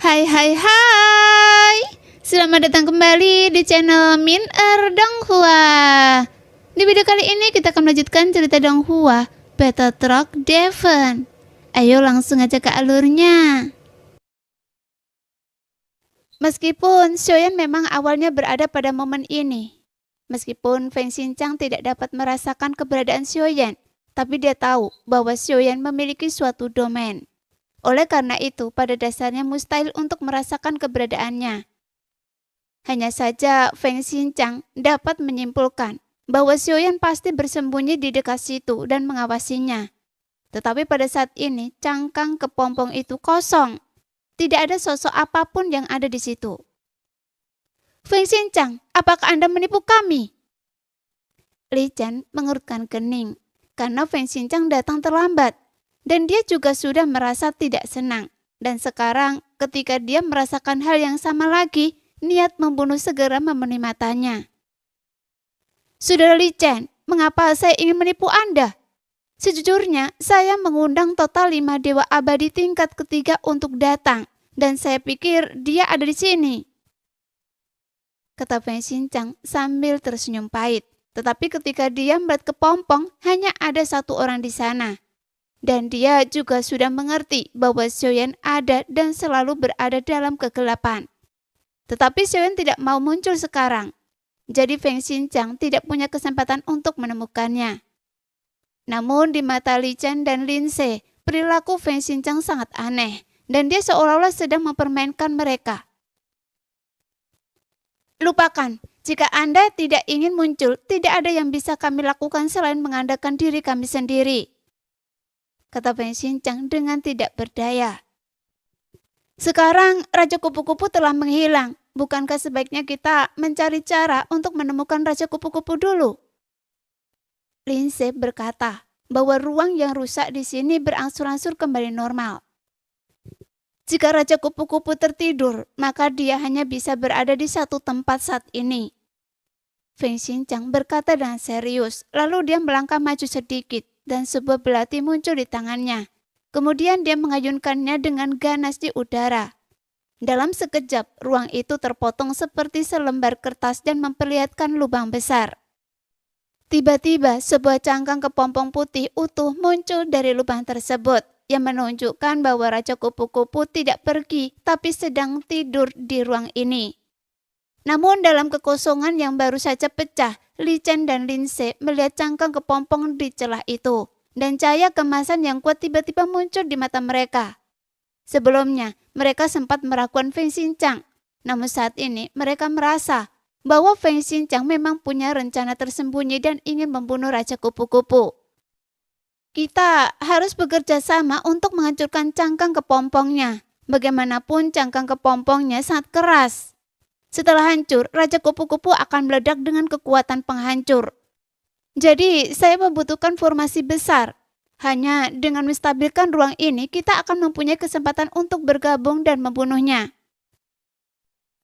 Hai hai hai. Selamat datang kembali di channel Min Donghua. Di video kali ini kita akan melanjutkan cerita Donghua Battle Truck Devon. Ayo langsung aja ke alurnya. Meskipun Xiaoyan memang awalnya berada pada momen ini, meskipun Feng Xinjiang tidak dapat merasakan keberadaan Xiaoyan, tapi dia tahu bahwa Xiaoyan memiliki suatu domain. Oleh karena itu, pada dasarnya mustahil untuk merasakan keberadaannya. Hanya saja Feng Xinjiang dapat menyimpulkan bahwa Xiaoyan pasti bersembunyi di dekat situ dan mengawasinya. Tetapi pada saat ini, cangkang kepompong itu kosong. Tidak ada sosok apapun yang ada di situ. Feng Xinjiang, apakah Anda menipu kami? Li Chen mengerutkan kening karena Feng Xinjiang datang terlambat. Dan dia juga sudah merasa tidak senang. Dan sekarang ketika dia merasakan hal yang sama lagi, niat membunuh segera memenuhi matanya. Saudara Li Chen, mengapa saya ingin menipu Anda? Sejujurnya, saya mengundang total 5 dewa abadi tingkat ketiga untuk datang. Dan saya pikir dia ada di sini. Kata Feng Xinjiang sambil tersenyum pahit. Tetapi ketika dia melihat kepompong, hanya ada satu orang di sana. Dan dia juga sudah mengerti bahwa Xiaoyan ada dan selalu berada dalam kegelapan. Tetapi Xiaoyan tidak mau muncul sekarang. Jadi Feng Xinjiang tidak punya kesempatan untuk menemukannya. Namun di mata Li Chen dan Lin Xe, perilaku Feng Xinjiang sangat aneh. Dan dia seolah-olah sedang mempermainkan mereka. Lupakan, jika Anda tidak ingin muncul, tidak ada yang bisa kami lakukan selain mengandalkan diri kami sendiri. Kata Feng Xinjiang dengan tidak berdaya. Sekarang Raja Kupu-Kupu telah menghilang. Bukankah sebaiknya kita mencari cara untuk menemukan Raja Kupu-Kupu dulu? Lin Xe berkata bahwa ruang yang rusak di sini berangsur-angsur kembali normal. Jika Raja Kupu-Kupu tertidur, maka dia hanya bisa berada di satu tempat saat ini. Feng Xinjiang berkata dengan serius, lalu dia melangkah maju sedikit. Dan sebuah belati muncul di tangannya. Kemudian dia mengayunkannya dengan ganas di udara. Dalam sekejap, ruang itu terpotong seperti selembar kertas dan memperlihatkan lubang besar. Tiba-tiba, sebuah cangkang kepompong putih utuh muncul dari lubang tersebut, yang menunjukkan bahwa Raja Kupu-Kupu tidak pergi, tapi sedang tidur di ruang ini. Namun dalam kekosongan yang baru saja pecah, Li Chen dan Lin Xe melihat cangkang kepompong di celah itu, dan cahaya kemasan yang kuat tiba-tiba muncul di mata mereka. Sebelumnya, mereka sempat meragukan Feng Xinjiang, namun saat ini mereka merasa bahwa Feng Xinjiang memang punya rencana tersembunyi dan ingin membunuh Raja Kupu-Kupu. Kita harus bekerja sama untuk menghancurkan cangkang kepompongnya. Bagaimanapun cangkang kepompongnya sangat keras. Setelah hancur, Raja Kupu-Kupu akan meledak dengan kekuatan penghancur. Jadi, saya membutuhkan formasi besar. Hanya dengan menstabilkan ruang ini, kita akan mempunyai kesempatan untuk bergabung dan membunuhnya.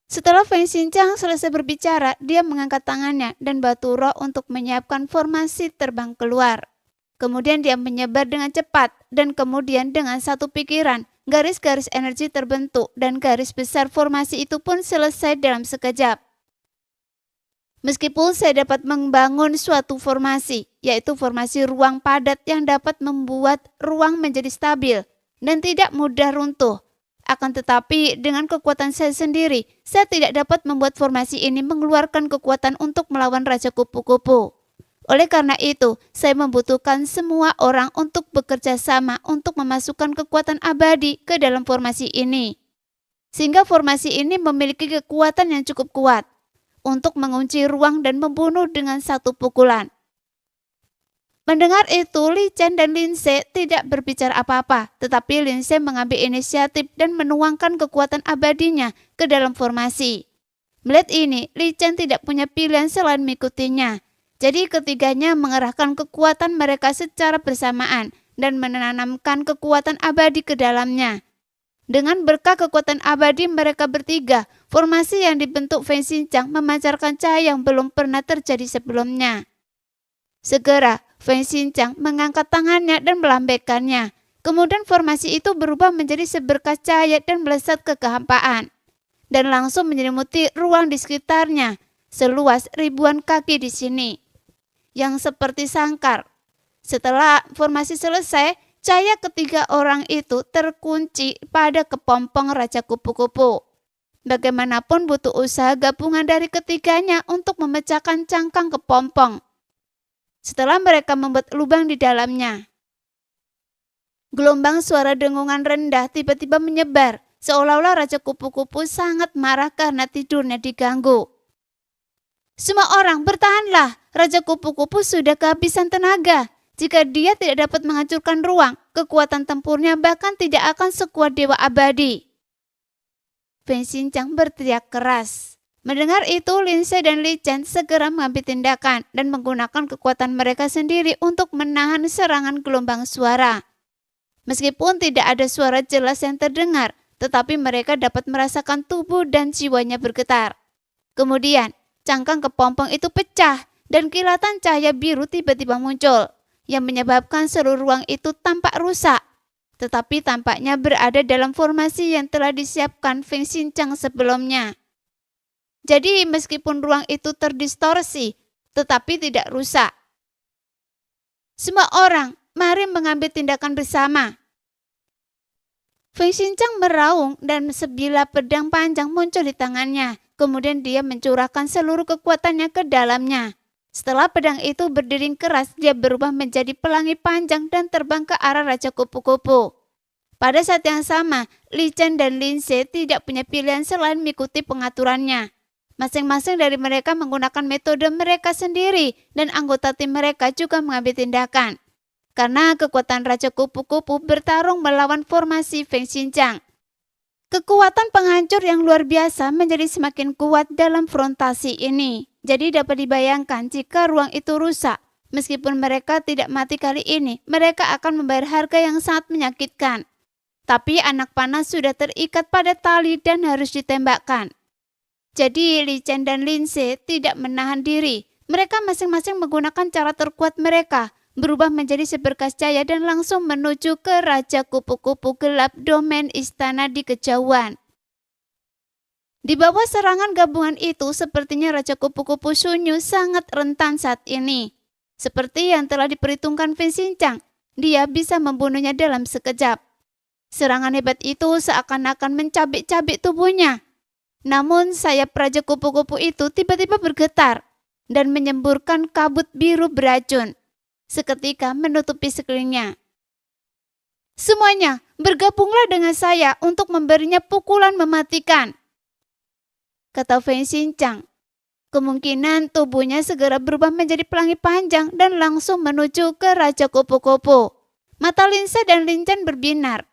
Setelah Feng Xinjiang selesai berbicara, dia mengangkat tangannya dan batu roh untuk menyiapkan formasi terbang keluar. Kemudian dia menyebar dengan cepat dan kemudian dengan satu pikiran, garis-garis energi terbentuk dan garis besar formasi itu pun selesai dalam sekejap. Meskipun saya dapat membangun suatu formasi, yaitu formasi ruang padat yang dapat membuat ruang menjadi stabil dan tidak mudah runtuh. Akan tetapi dengan kekuatan saya sendiri, saya tidak dapat membuat formasi ini mengeluarkan kekuatan untuk melawan Raja Kupu-Kupu. Oleh karena itu, saya membutuhkan semua orang untuk bekerja sama untuk memasukkan kekuatan abadi ke dalam formasi ini. Sehingga formasi ini memiliki kekuatan yang cukup kuat untuk mengunci ruang dan membunuh dengan satu pukulan. Mendengar itu, Li Chen dan Lin Xe tidak berbicara apa-apa, tetapi Lin Xe mengambil inisiatif dan menuangkan kekuatan abadinya ke dalam formasi. Melihat ini, Li Chen tidak punya pilihan selain mengikutinya. Jadi ketiganya mengerahkan kekuatan mereka secara bersamaan dan menanamkan kekuatan abadi ke dalamnya. Dengan berkah kekuatan abadi mereka bertiga, formasi yang dibentuk Feng Xinjiang memancarkan cahaya yang belum pernah terjadi sebelumnya. Segera, Feng Xinjiang mengangkat tangannya dan melambaikannya. Kemudian formasi itu berubah menjadi seberkas cahaya dan melesat ke kehampaan, dan langsung menyelimuti ruang di sekitarnya, seluas ribuan kaki di sini, yang seperti sangkar. Setelah formasi selesai, cahaya ketiga orang itu terkunci pada kepompong Raja Kupu-Kupu. Bagaimanapun butuh usaha gabungan dari ketiganya untuk memecahkan cangkang kepompong. Setelah mereka membuat lubang di dalamnya, gelombang suara dengungan rendah tiba-tiba menyebar, seolah-olah Raja Kupu-Kupu sangat marah karena tidurnya diganggu. Semua orang bertahanlah, Raja Kupu-Kupu sudah kehabisan tenaga. Jika dia tidak dapat menghancurkan ruang, kekuatan tempurnya bahkan tidak akan sekuat dewa abadi. Feng Xinjiang berteriak keras. Mendengar itu, Lindsay dan Li Chen segera mengambil tindakan dan menggunakan kekuatan mereka sendiri untuk menahan serangan gelombang suara. Meskipun tidak ada suara jelas yang terdengar, tetapi mereka dapat merasakan tubuh dan jiwanya bergetar. Kemudian, cangkang kepompong itu pecah dan kilatan cahaya biru tiba-tiba muncul, yang menyebabkan seluruh ruang itu tampak rusak. Tetapi tampaknya berada dalam formasi yang telah disiapkan Feng Xinjiang sebelumnya. Jadi meskipun ruang itu terdistorsi, tetapi tidak rusak. Semua orang, mari mengambil tindakan bersama. Feng Xinjiang meraung dan sebilah pedang panjang muncul di tangannya. Kemudian dia mencurahkan seluruh kekuatannya ke dalamnya. Setelah pedang itu berdering keras, dia berubah menjadi pelangi panjang dan terbang ke arah Raja Kupu-Kupu. Pada saat yang sama, Li Chen dan Lindsay tidak punya pilihan selain mengikuti pengaturannya. Masing-masing dari mereka menggunakan metode mereka sendiri dan anggota tim mereka juga mengambil tindakan. Karena kekuatan Raja Kupu-Kupu bertarung melawan formasi Feng Xinjiang. Kekuatan penghancur yang luar biasa menjadi semakin kuat dalam frontasi ini. Jadi dapat dibayangkan jika ruang itu rusak. Meskipun mereka tidak mati kali ini, mereka akan membayar harga yang sangat menyakitkan. Tapi anak panah sudah terikat pada tali dan harus ditembakkan. Jadi Li Chen dan Lindsay tidak menahan diri. Mereka masing-masing menggunakan cara terkuat mereka, berubah menjadi seberkas cahaya dan langsung menuju ke Raja Kupu-Kupu gelap domain istana di kejauhan. Di bawah serangan gabungan itu, sepertinya Raja Kupu-Kupu sunyi sangat rentan saat ini. Seperti yang telah diperhitungkan Feng Xinjiang, dia bisa membunuhnya dalam sekejap. Serangan hebat itu seakan-akan mencabik-cabik tubuhnya. Namun sayap Raja Kupu-Kupu itu tiba-tiba bergetar dan menyemburkan kabut biru beracun, seketika menutupi sekelilingnya. Semuanya bergabunglah dengan saya untuk memberinya pukulan mematikan, kata Feng Xinjiang. Kemungkinan tubuhnya segera berubah menjadi pelangi panjang dan langsung menuju ke Raja Kupu-Kupu. Mata Lindsay dan Li Chen berbinar.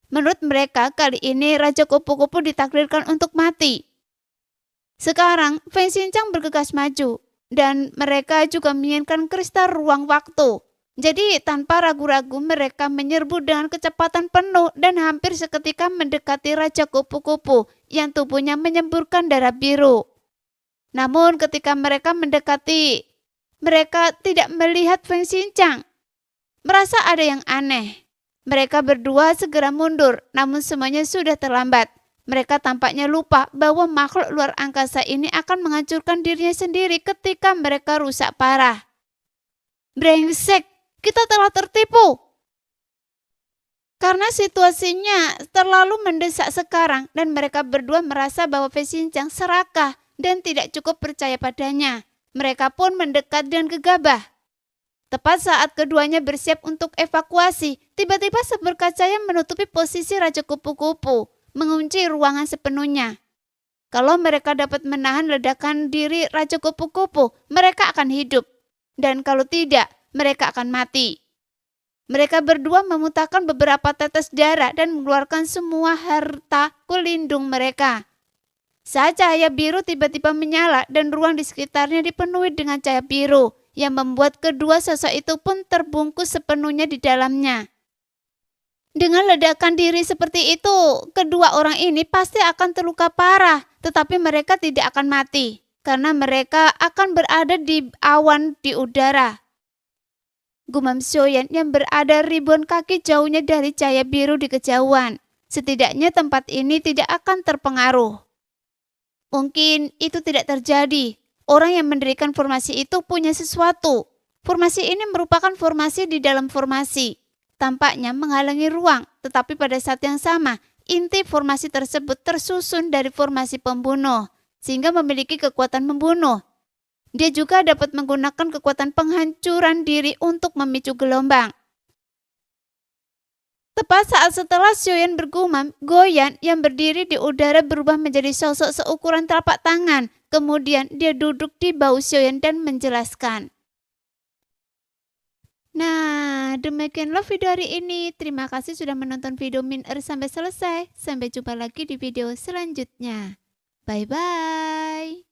Menurut mereka, kali ini Raja Kupu-Kupu ditakdirkan untuk mati. Sekarang, Feng Xinjiang bergegas maju, dan mereka juga menginginkan kristal ruang waktu. Jadi, tanpa ragu-ragu mereka menyerbu dengan kecepatan penuh dan hampir seketika mendekati Raja Kupu-Kupu yang tubuhnya menyemburkan darah biru. Namun ketika mereka mendekati, mereka tidak melihat Feng Xinjiang. Merasa ada yang aneh. Mereka berdua segera mundur, namun semuanya sudah terlambat. Mereka tampaknya lupa bahwa makhluk luar angkasa ini akan menghancurkan dirinya sendiri ketika mereka rusak parah. Brengsek, kita telah tertipu. Karena situasinya terlalu mendesak sekarang dan mereka berdua merasa bahwa Feng Xinjiang serakah dan tidak cukup percaya padanya. Mereka pun mendekat dan gegabah. Tepat saat keduanya bersiap untuk evakuasi, tiba-tiba seberkas cahaya menutupi posisi Raja Kupu-Kupu, mengunci ruangan sepenuhnya. Kalau mereka dapat menahan ledakan diri Raja Kupu-Kupu, mereka akan hidup. Dan kalau tidak, mereka akan mati. Mereka berdua memuntahkan beberapa tetes darah dan mengeluarkan semua harta pelindung mereka. Saat cahaya biru tiba-tiba menyala dan ruang di sekitarnya dipenuhi dengan cahaya biru, yang membuat kedua sosok itu pun terbungkus sepenuhnya di dalamnya. Dengan ledakan diri seperti itu, kedua orang ini pasti akan terluka parah, tetapi mereka tidak akan mati, karena mereka akan berada di awan di udara. Gumam Xiaoyan yang berada ribuan kaki jauhnya dari cahaya biru di kejauhan. Setidaknya tempat ini tidak akan terpengaruh. Mungkin itu tidak terjadi. Orang yang mendirikan formasi itu punya sesuatu. Formasi ini merupakan formasi di dalam formasi. Tampaknya menghalangi ruang, tetapi pada saat yang sama, inti formasi tersebut tersusun dari formasi pembunuh, sehingga memiliki kekuatan membunuh. Dia juga dapat menggunakan kekuatan penghancuran diri untuk memicu gelombang. Tepat saat setelah Xiaoyan bergumam, Goyan yang berdiri di udara berubah menjadi sosok seukuran telapak tangan. Kemudian dia duduk di bahu Xiaoyan dan menjelaskan. Nah, demikianlah video hari ini. Terima kasih sudah menonton video Min sampai selesai. Sampai jumpa lagi di video selanjutnya. Bye-bye.